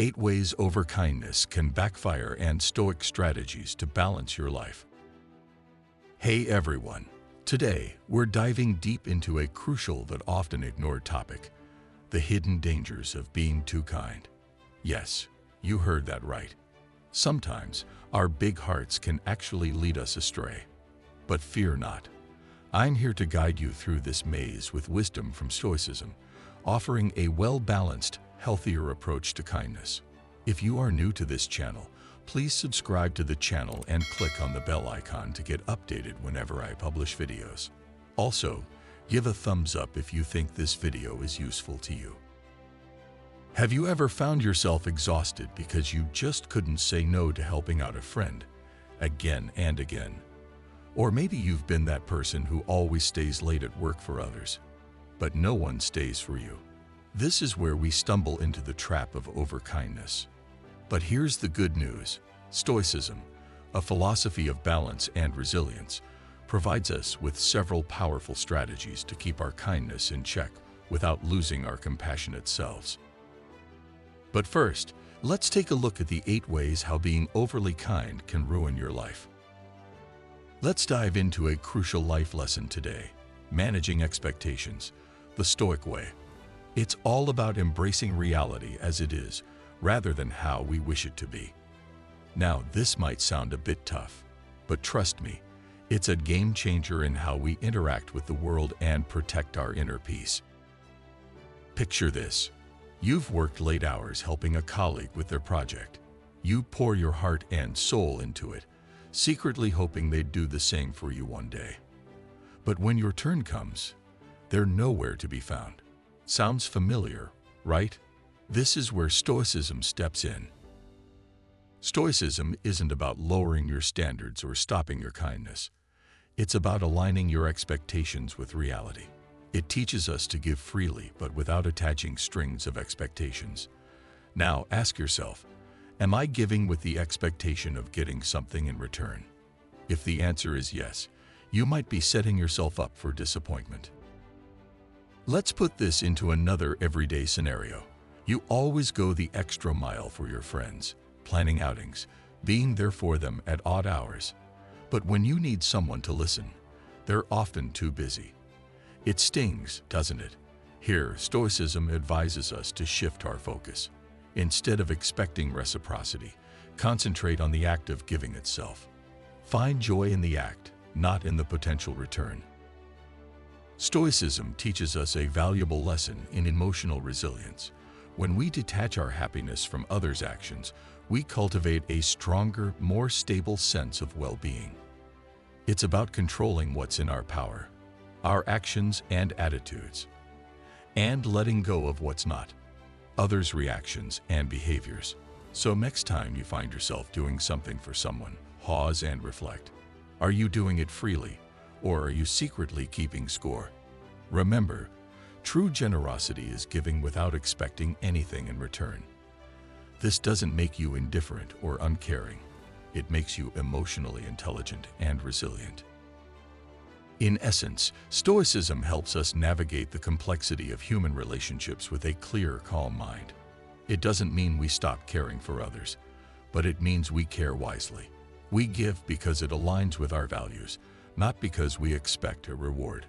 8 Ways Overkindness Can Backfire and Stoic Strategies to Balance Your Life. Hey everyone! Today, we're diving deep into a crucial but often ignored topic, the hidden dangers of being too kind. Yes, you heard that right. Sometimes, our big hearts can actually lead us astray. But fear not. I'm here to guide you through this maze with wisdom from Stoicism, offering a well-balanced, healthier approach to kindness. If you are new to this channel, please subscribe to the channel and click on the bell icon to get updated whenever I publish videos. Also, give a thumbs up if you think this video is useful to you. Have you ever found yourself exhausted because you just couldn't say no to helping out a friend, again and again? Or maybe you've been that person who always stays late at work for others, but no one stays for you. This is where we stumble into the trap of overkindness. But here's the good news. Stoicism, a philosophy of balance and resilience, provides us with several powerful strategies to keep our kindness in check without losing our compassionate selves. But first, let's take a look at the 8 ways how being overly kind can ruin your life. Let's dive into a crucial life lesson today: managing expectations, the Stoic way. It's all about embracing reality as it is, rather than how we wish it to be. Now, this might sound a bit tough, but trust me, it's a game changer in how we interact with the world and protect our inner peace. Picture this. You've worked late hours helping a colleague with their project. You pour your heart and soul into it, secretly hoping they'd do the same for you one day. But when your turn comes, they're nowhere to be found. Sounds familiar, right? This is where Stoicism steps in. Stoicism isn't about lowering your standards or stopping your kindness. It's about aligning your expectations with reality. It teaches us to give freely but without attaching strings of expectations. Now ask yourself, am I giving with the expectation of getting something in return? If the answer is yes, you might be setting yourself up for disappointment. Let's put this into another everyday scenario. You always go the extra mile for your friends, planning outings, being there for them at odd hours. But when you need someone to listen, they're often too busy. It stings, doesn't it? Here, Stoicism advises us to shift our focus. Instead of expecting reciprocity, concentrate on the act of giving itself. Find joy in the act, not in the potential return. Stoicism teaches us a valuable lesson in emotional resilience. When we detach our happiness from others' actions, we cultivate a stronger, more stable sense of well-being. It's about controlling what's in our power, our actions and attitudes, and letting go of what's not, others' reactions and behaviors. So next time you find yourself doing something for someone, pause and reflect. Are you doing it freely, or are you secretly keeping score? Remember, true generosity is giving without expecting anything in return. This doesn't make you indifferent or uncaring. It makes you emotionally intelligent and resilient. In essence, Stoicism helps us navigate the complexity of human relationships with a clear, calm mind. It doesn't mean we stop caring for others, but it means we care wisely. We give because it aligns with our values, not because we expect a reward.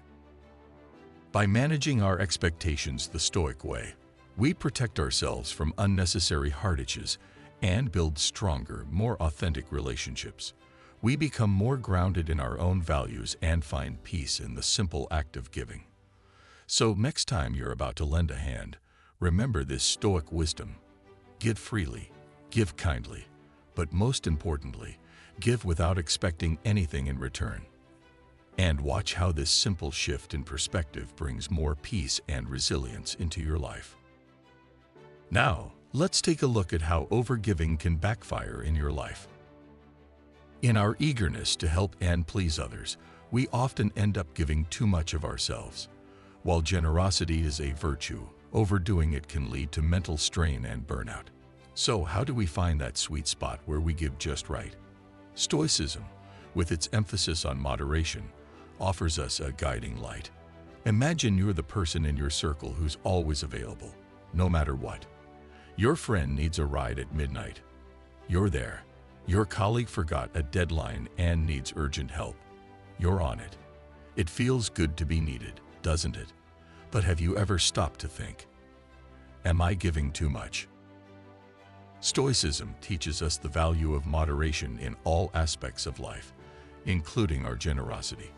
By managing our expectations the Stoic way, we protect ourselves from unnecessary hardages and build stronger, more authentic relationships. We become more grounded in our own values and find peace in the simple act of giving. So next time you're about to lend a hand, remember this Stoic wisdom. Give freely, give kindly, but most importantly, give without expecting anything in return. And watch how this simple shift in perspective brings more peace and resilience into your life. Now, let's take a look at how overgiving can backfire in your life. In our eagerness to help and please others, we often end up giving too much of ourselves. While generosity is a virtue, overdoing it can lead to mental strain and burnout. So how do we find that sweet spot where we give just right? Stoicism, with its emphasis on moderation, offers us a guiding light. Imagine you're the person in your circle who's always available, no matter what. Your friend needs a ride at midnight. You're there. Your colleague forgot a deadline and needs urgent help. You're on it. It feels good to be needed, doesn't it? But have you ever stopped to think, am I giving too much? Stoicism teaches us the value of moderation in all aspects of life, including our generosity.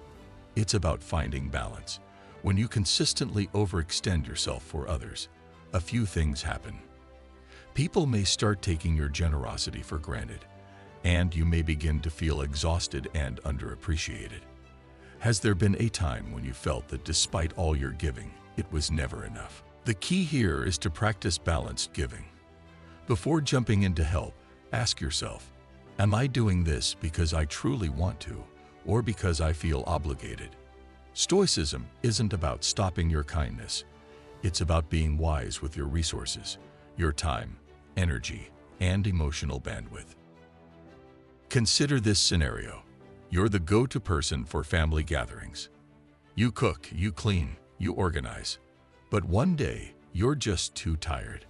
It's about finding balance. When you consistently overextend yourself for others, a few things happen. People may start taking your generosity for granted, and you may begin to feel exhausted and underappreciated. Has there been a time when you felt that despite all your giving, it was never enough? The key here is to practice balanced giving. Before jumping in to help, ask yourself, am I doing this because I truly want to, or because I feel obligated? Stoicism isn't about stopping your kindness. It's about being wise with your resources, your time, energy, and emotional bandwidth. Consider this scenario. You're the go-to person for family gatherings. You cook, you clean, you organize. But one day, you're just too tired.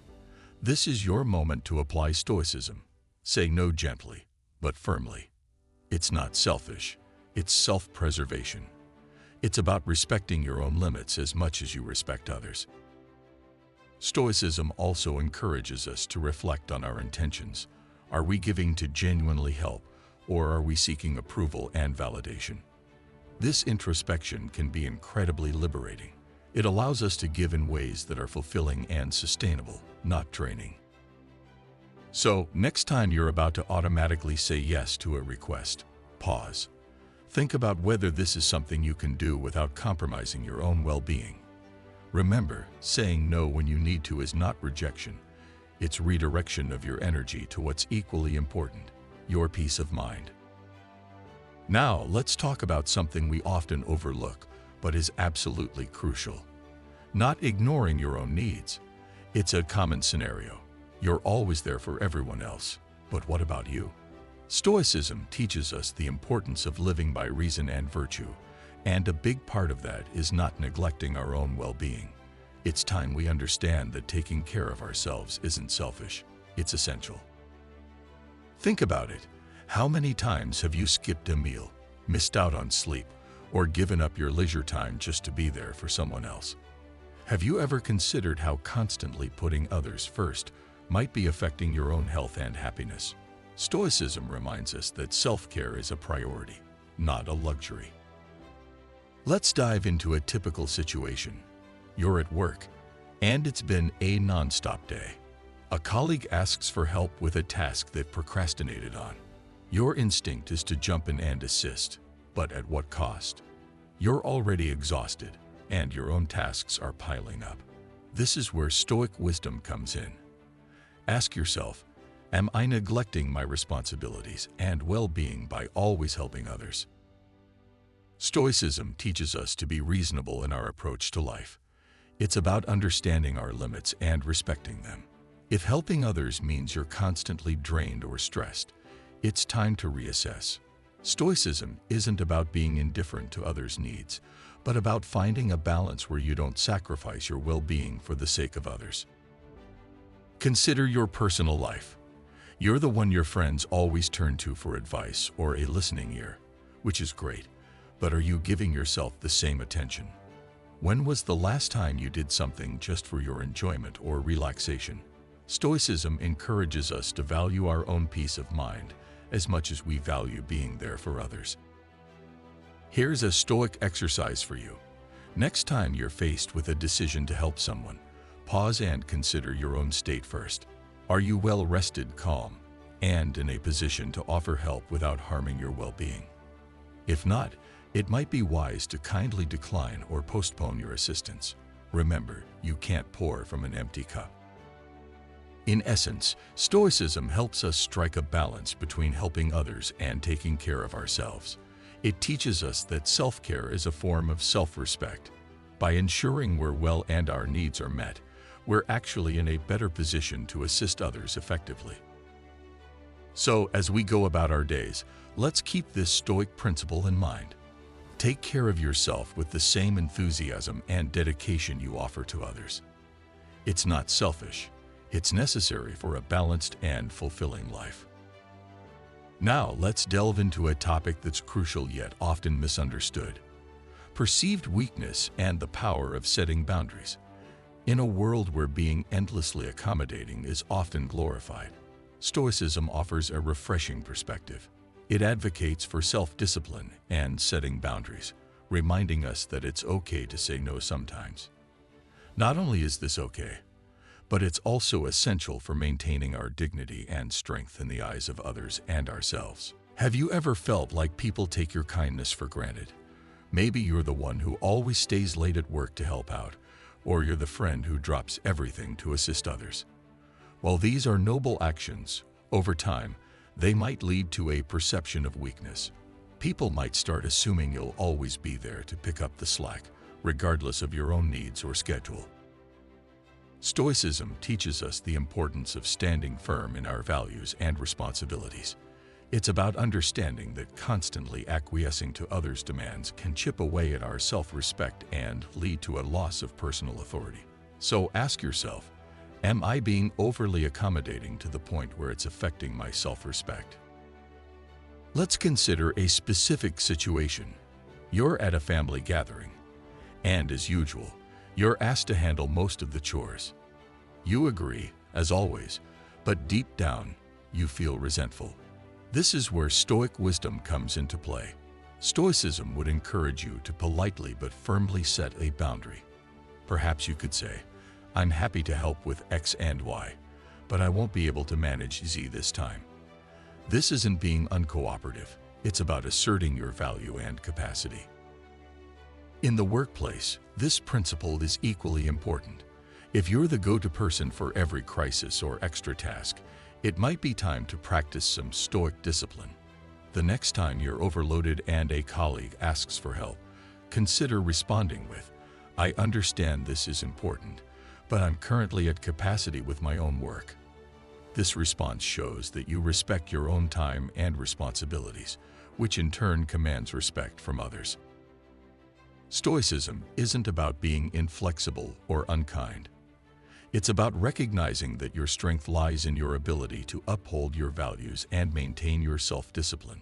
This is your moment to apply Stoicism. Say no gently, but firmly. It's not selfish. It's self-preservation. It's about respecting your own limits as much as you respect others. Stoicism also encourages us to reflect on our intentions. Are we giving to genuinely help, or are we seeking approval and validation? This introspection can be incredibly liberating. It allows us to give in ways that are fulfilling and sustainable, not draining. So, next time you're about to automatically say yes to a request, pause. Think about whether this is something you can do without compromising your own well-being. Remember, saying no when you need to is not rejection. It's redirection of your energy to what's equally important, your peace of mind. Now, let's talk about something we often overlook, but is absolutely crucial. Not ignoring your own needs. It's a common scenario. You're always there for everyone else, but what about you? Stoicism teaches us the importance of living by reason and virtue, and a big part of that is not neglecting our own well-being. It's time we understand that taking care of ourselves isn't selfish, it's essential. Think about it. How many times have you skipped a meal, missed out on sleep, or given up your leisure time just to be there for someone else? Have you ever considered how constantly putting others first might be affecting your own health and happiness? Stoicism reminds us that self-care is a priority, not a luxury. Let's dive into a typical situation. You're at work, and it's been a non-stop day. A colleague asks for help with a task they've procrastinated on. Your instinct is to jump in and assist, but at what cost? You're already exhausted, and your own tasks are piling up. This is where Stoic wisdom comes in. Ask yourself, am I neglecting my responsibilities and well-being by always helping others? Stoicism teaches us to be reasonable in our approach to life. It's about understanding our limits and respecting them. If helping others means you're constantly drained or stressed, it's time to reassess. Stoicism isn't about being indifferent to others' needs, but about finding a balance where you don't sacrifice your well-being for the sake of others. Consider your personal life. You're the one your friends always turn to for advice or a listening ear, which is great, but are you giving yourself the same attention? When was the last time you did something just for your enjoyment or relaxation? Stoicism encourages us to value our own peace of mind as much as we value being there for others. Here's a Stoic exercise for you. Next time you're faced with a decision to help someone, pause and consider your own state first. Are you well-rested, calm, and in a position to offer help without harming your well-being? If not, it might be wise to kindly decline or postpone your assistance. Remember, you can't pour from an empty cup. In essence, Stoicism helps us strike a balance between helping others and taking care of ourselves. It teaches us that self-care is a form of self-respect. By ensuring we're well and our needs are met, we're actually in a better position to assist others effectively. So, as we go about our days, let's keep this Stoic principle in mind. Take care of yourself with the same enthusiasm and dedication you offer to others. It's not selfish, It's necessary for a balanced and fulfilling life. Now, let's delve into a topic that's crucial yet often misunderstood: perceived weakness and the power of setting boundaries. In a world where being endlessly accommodating is often glorified, Stoicism offers a refreshing perspective. It advocates for self-discipline and setting boundaries, reminding us that it's okay to say no sometimes. Not only is this okay, but it's also essential for maintaining our dignity and strength in the eyes of others and ourselves. Have you ever felt like people take your kindness for granted? Maybe you're the one who always stays late at work to help out, or you're the friend who drops everything to assist others. While these are noble actions, over time, they might lead to a perception of weakness. People might start assuming you'll always be there to pick up the slack, regardless of your own needs or schedule. Stoicism teaches us the importance of standing firm in our values and responsibilities. It's about understanding that constantly acquiescing to others' demands can chip away at our self-respect and lead to a loss of personal authority. So ask yourself, am I being overly accommodating to the point where it's affecting my self-respect? Let's consider a specific situation. You're at a family gathering, and as usual, you're asked to handle most of the chores. You agree, as always, but deep down, you feel resentful. This is where Stoic wisdom comes into play. Stoicism would encourage you to politely but firmly set a boundary. Perhaps you could say, "I'm happy to help with X and Y, but I won't be able to manage Z this time." This isn't being uncooperative. It's about asserting your value and capacity. In the workplace, this principle is equally important. If you're the go-to person for every crisis or extra task, it might be time to practice some Stoic discipline. The next time you're overloaded and a colleague asks for help, consider responding with, "I understand this is important, but I'm currently at capacity with my own work." This response shows that you respect your own time and responsibilities, which in turn commands respect from others. Stoicism isn't about being inflexible or unkind. It's about recognizing that your strength lies in your ability to uphold your values and maintain your self-discipline.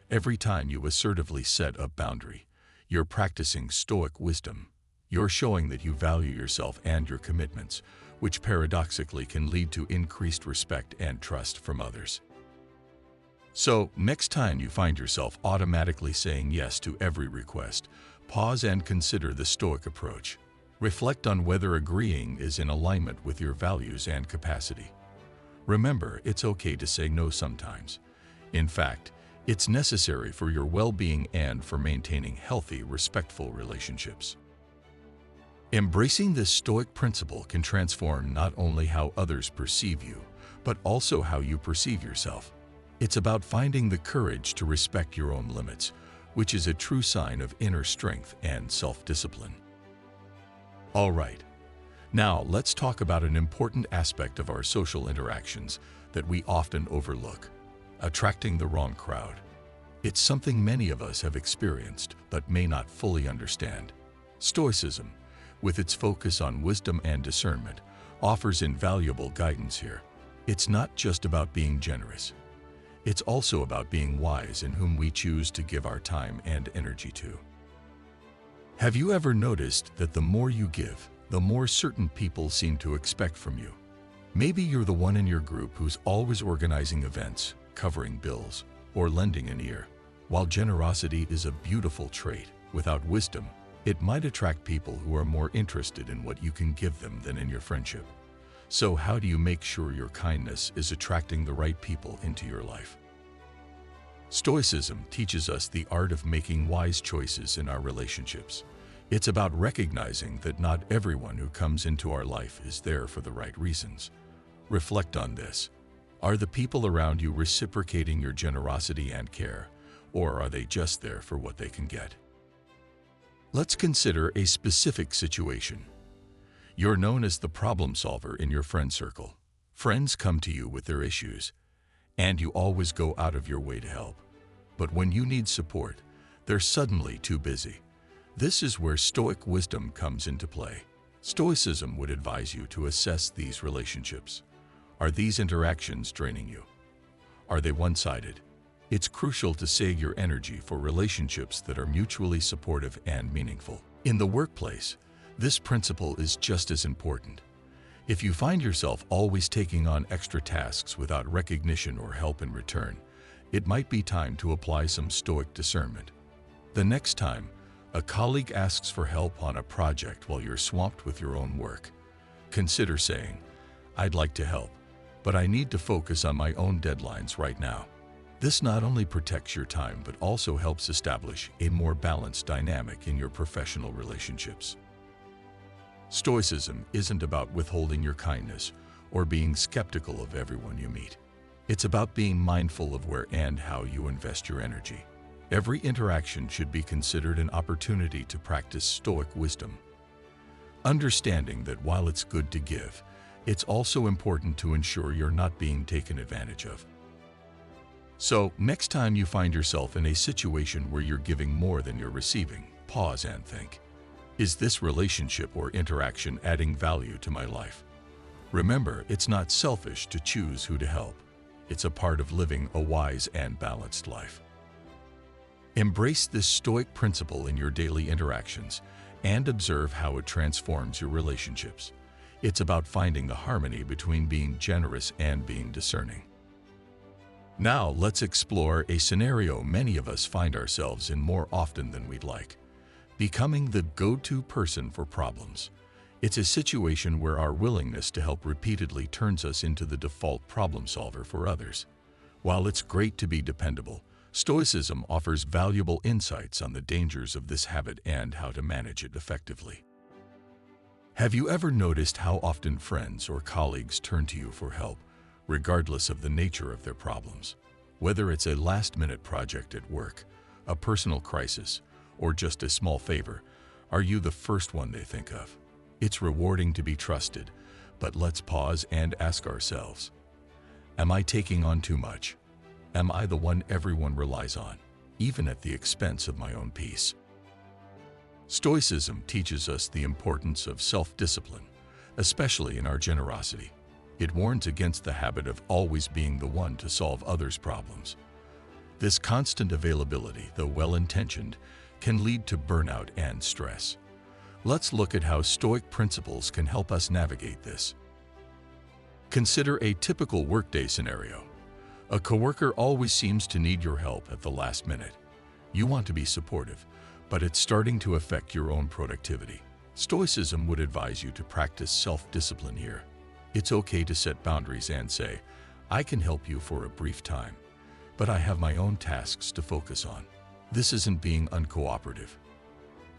Every time you assertively set a boundary, you're practicing Stoic wisdom. You're showing that you value yourself and your commitments, which paradoxically can lead to increased respect and trust from others. So, next time you find yourself automatically saying yes to every request, pause and consider the Stoic approach. Reflect on whether agreeing is in alignment with your values and capacity. Remember, it's okay to say no sometimes. In fact, it's necessary for your well-being and for maintaining healthy, respectful relationships. Embracing this Stoic principle can transform not only how others perceive you, but also how you perceive yourself. It's about finding the courage to respect your own limits, which is a true sign of inner strength and self-discipline. All right, now let's talk about an important aspect of our social interactions that we often overlook: attracting the wrong crowd. It's something many of us have experienced but may not fully understand. Stoicism, with its focus on wisdom and discernment, offers invaluable guidance here. It's not just about being generous. It's also about being wise in whom we choose to give our time and energy to. Have you ever noticed that the more you give, the more certain people seem to expect from you? Maybe you're the one in your group who's always organizing events, covering bills, or lending an ear. While generosity is a beautiful trait, without wisdom, it might attract people who are more interested in what you can give them than in your friendship. So how do you make sure your kindness is attracting the right people into your life? Stoicism teaches us the art of making wise choices in our relationships. It's about recognizing that not everyone who comes into our life is there for the right reasons. Reflect on this. Are the people around you reciprocating your generosity and care, or are they just there for what they can get? Let's consider a specific situation. You're known as the problem solver in your friend circle. Friends come to you with their issues, and you always go out of your way to help. But when you need support, they're suddenly too busy. This is where Stoic wisdom comes into play. Stoicism would advise you to assess these relationships. Are these interactions draining you? Are they one-sided? It's crucial to save your energy for relationships that are mutually supportive and meaningful. In the workplace, this principle is just as important. If you find yourself always taking on extra tasks without recognition or help in return, it might be time to apply some Stoic discernment. The next time a colleague asks for help on a project while you're swamped with your own work, consider saying, "I'd like to help, but I need to focus on my own deadlines right now." This not only protects your time, but also helps establish a more balanced dynamic in your professional relationships. Stoicism isn't about withholding your kindness or being skeptical of everyone you meet. It's about being mindful of where and how you invest your energy. Every interaction should be considered an opportunity to practice Stoic wisdom, understanding that while it's good to give, it's also important to ensure you're not being taken advantage of. So, next time you find yourself in a situation where you're giving more than you're receiving, pause and think, is this relationship or interaction adding value to my life? Remember, it's not selfish to choose who to help. It's a part of living a wise and balanced life. Embrace this Stoic principle in your daily interactions and observe how it transforms your relationships. It's about finding the harmony between being generous and being discerning. Now, let's explore a scenario many of us find ourselves in more often than we'd like: becoming the go-to person for problems. It's a situation where our willingness to help repeatedly turns us into the default problem solver for others. While it's great to be dependable, Stoicism offers valuable insights on the dangers of this habit and how to manage it effectively. Have you ever noticed how often friends or colleagues turn to you for help, regardless of the nature of their problems? Whether it's a last-minute project at work, a personal crisis, or just a small favor, are you the first one they think of? It's rewarding to be trusted, but let's pause and ask ourselves, am I taking on too much? Am I the one everyone relies on, even at the expense of my own peace? Stoicism teaches us the importance of self-discipline, especially in our generosity. It warns against the habit of always being the one to solve others' problems. This constant availability, though well-intentioned, can lead to burnout and stress. Let's look at how Stoic principles can help us navigate this. Consider a typical workday scenario. A coworker always seems to need your help at the last minute. You want to be supportive, but it's starting to affect your own productivity. Stoicism would advise you to practice self-discipline here. It's okay to set boundaries and say, "I can help you for a brief time, but I have my own tasks to focus on." This isn't being uncooperative.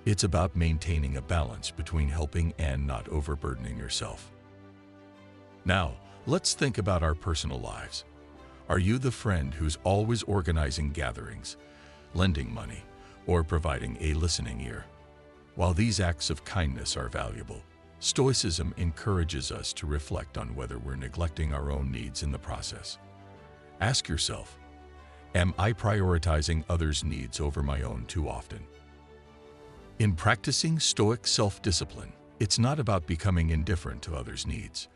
It's about maintaining a balance between helping and not overburdening yourself. Now, let's think about our personal lives. Are you the friend who's always organizing gatherings, lending money, or providing a listening ear? While these acts of kindness are valuable, Stoicism encourages us to reflect on whether we're neglecting our own needs in the process. Ask yourself, am I prioritizing others' needs over my own too often? In practicing Stoic self-discipline, it's not about becoming indifferent to others' needs.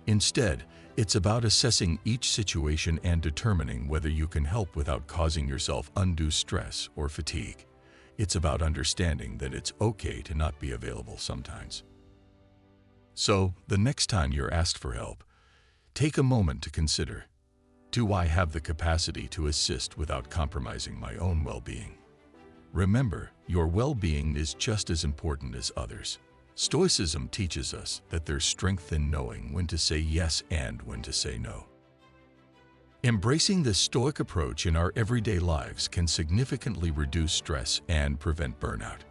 Instead, it's about assessing each situation and determining whether you can help without causing yourself undue stress or fatigue. It's about understanding that it's okay to not be available sometimes. So, the next time you're asked for help, take a moment to consider, do I have the capacity to assist without compromising my own well-being? Remember, your well-being is just as important as others. Stoicism teaches us that there's strength in knowing when to say yes and when to say no. Embracing this Stoic approach in our everyday lives can significantly reduce stress and prevent burnout.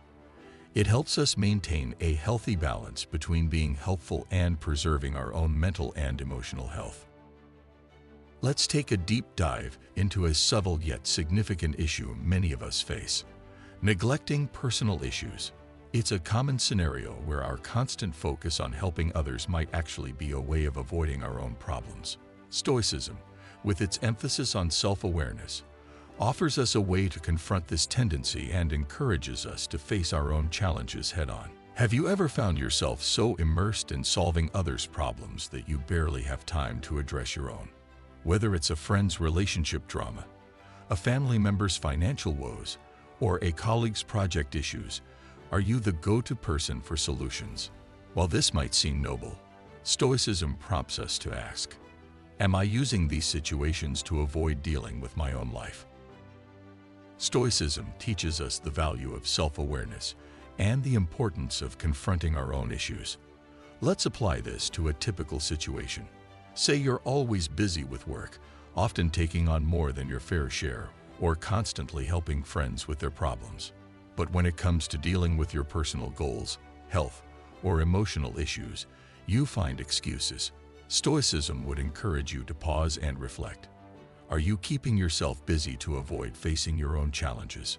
It helps us maintain a healthy balance between being helpful and preserving our own mental and emotional health. Let's take a deep dive into a subtle yet significant issue many of us face: neglecting personal issues. It's a common scenario where our constant focus on helping others might actually be a way of avoiding our own problems. Stoicism, with its emphasis on self-awareness, offers us a way to confront this tendency and encourages us to face our own challenges head-on. Have you ever found yourself so immersed in solving others' problems that you barely have time to address your own? Whether it's a friend's relationship drama, a family member's financial woes, or a colleague's project issues, are you the go-to person for solutions? While this might seem noble, Stoicism prompts us to ask, am I using these situations to avoid dealing with my own life? Stoicism teaches us the value of self-awareness and the importance of confronting our own issues. Let's apply this to a typical situation. Say you're always busy with work, often taking on more than your fair share, or constantly helping friends with their problems. But when it comes to dealing with your personal goals, health, or emotional issues, you find excuses. Stoicism would encourage you to pause and reflect. Are you keeping yourself busy to avoid facing your own challenges?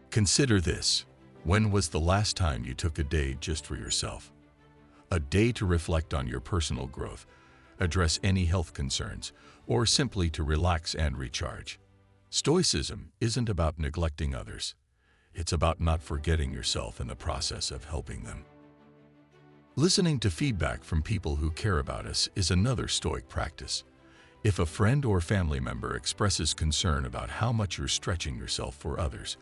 Consider this. When was the last time you took a day just for yourself? A day to reflect on your personal growth, address any health concerns, or simply to relax and recharge. Stoicism isn't about neglecting others. It's about not forgetting yourself in the process of helping them. Listening to feedback from people who care about us is another Stoic practice. If a friend or family member expresses concern about how much you're stretching yourself for others,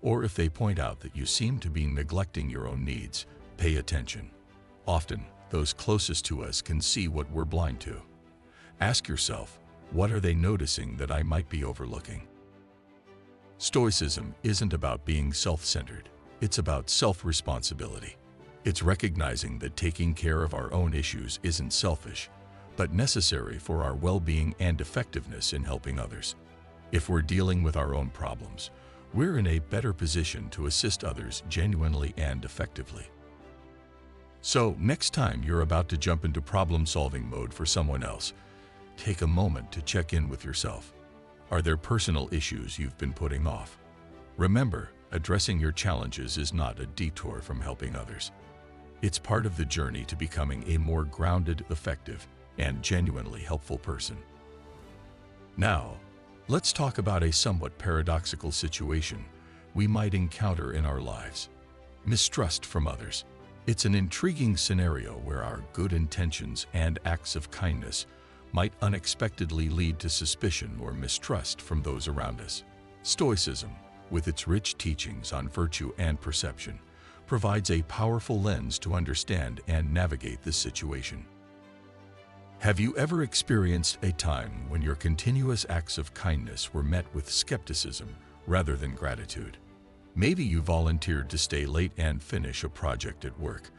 or if they point out that you seem to be neglecting your own needs, pay attention. Often, those closest to us can see what we're blind to. Ask yourself, what are they noticing that I might be overlooking? Stoicism isn't about being self-centered. It's about self-responsibility. It's recognizing that taking care of our own issues isn't selfish, but necessary for our well-being and effectiveness in helping others. If we're dealing with our own problems, we're in a better position to assist others genuinely and effectively. So, next time you're about to jump into problem-solving mode for someone else, take a moment to check in with yourself. Are there personal issues you've been putting off? Remember, addressing your challenges is not a detour from helping others. It's part of the journey to becoming a more grounded, effective, and genuinely helpful person. Now, let's talk about a somewhat paradoxical situation we might encounter in our lives. Mistrust from others. It's an intriguing scenario where our good intentions and acts of kindness might unexpectedly lead to suspicion or mistrust from those around us. Stoicism, with its rich teachings on virtue and perception, provides a powerful lens to understand and navigate this situation. Have you ever experienced a time when your continuous acts of kindness were met with skepticism rather than gratitude? Maybe you volunteered to stay late and finish a project at work,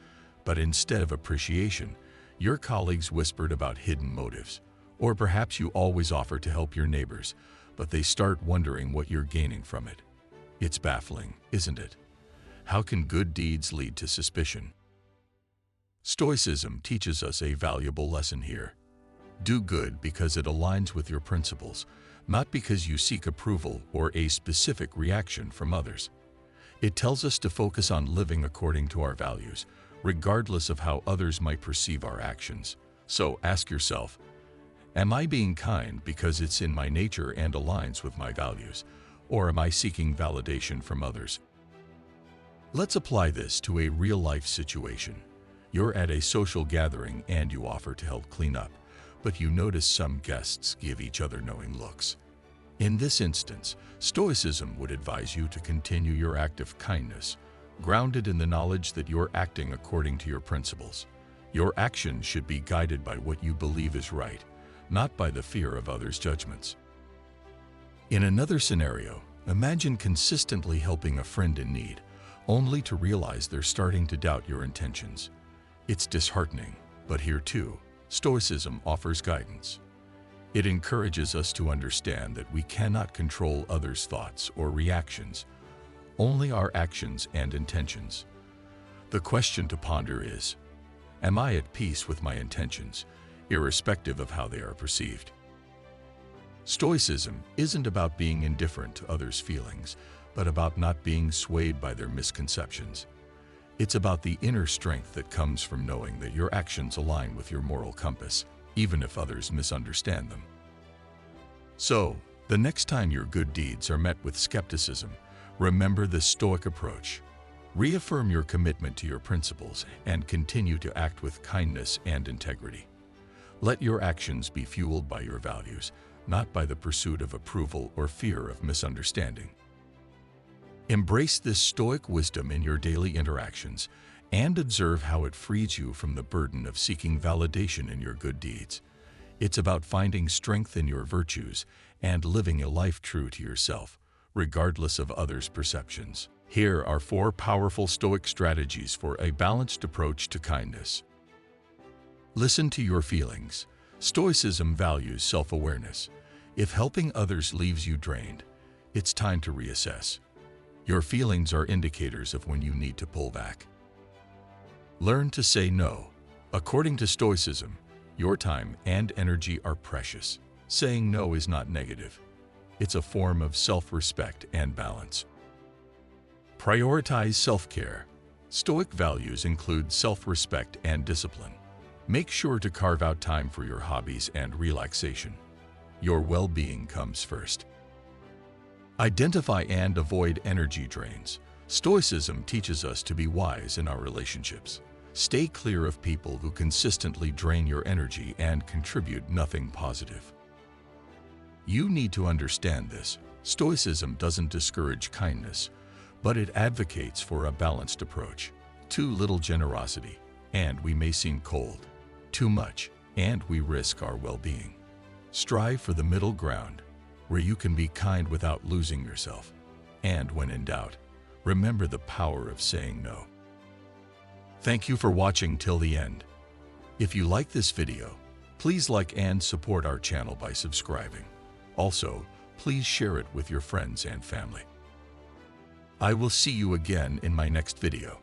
but instead of appreciation, your colleagues whispered about hidden motives. Or perhaps you always offer to help your neighbors, but they start wondering what you're gaining from it. It's baffling, isn't it? How can good deeds lead to suspicion? Stoicism teaches us a valuable lesson here. Do good because it aligns with your principles, not because you seek approval or a specific reaction from others. It tells us to focus on living according to our values, regardless of how others might perceive our actions. So ask yourself, am I being kind because it's in my nature and aligns with my values, or am I seeking validation from others? Let's apply this to a real-life situation. You're at a social gathering and you offer to help clean up, but you notice some guests give each other knowing looks. In this instance, Stoicism would advise you to continue your act of kindness, grounded in the knowledge that you're acting according to your principles. Your actions should be guided by what you believe is right, not by the fear of others' judgments. In another scenario, imagine consistently helping a friend in need, only to realize they're starting to doubt your intentions. It's disheartening, but here too, Stoicism offers guidance. It encourages us to understand that we cannot control others' thoughts or reactions, only our actions and intentions. The question to ponder is, am I at peace with my intentions, irrespective of how they are perceived? Stoicism isn't about being indifferent to others' feelings, but about not being swayed by their misconceptions. It's about the inner strength that comes from knowing that your actions align with your moral compass, even if others misunderstand them. So, the next time your good deeds are met with skepticism, remember the Stoic approach. Reaffirm your commitment to your principles and continue to act with kindness and integrity. Let your actions be fueled by your values, not by the pursuit of approval or fear of misunderstanding. Embrace this Stoic wisdom in your daily interactions and observe how it frees you from the burden of seeking validation in your good deeds. It's about finding strength in your virtues and living a life true to yourself, regardless of others' perceptions. Here are 4 powerful Stoic strategies for a balanced approach to kindness. Listen to your feelings. Stoicism values self-awareness. If helping others leaves you drained, it's time to reassess. Your feelings are indicators of when you need to pull back. Learn to say no. According to Stoicism, your time and energy are precious. Saying no is not negative. It's a form of self-respect and balance. Prioritize self-care. Stoic values include self-respect and discipline. Make sure to carve out time for your hobbies and relaxation. Your well-being comes first. Identify and avoid energy drains. Stoicism teaches us to be wise in our relationships. Stay clear of people who consistently drain your energy and contribute nothing positive. You need to understand this. Stoicism doesn't discourage kindness, but it advocates for a balanced approach. Too little generosity, and we may seem cold. Too much, and we risk our well-being. Strive for the middle ground, where you can be kind without losing yourself. And when in doubt, remember the power of saying no. Thank you for watching till the end. If you like this video, please like and support our channel by subscribing. Also, please share it with your friends and family. I will see you again in my next video.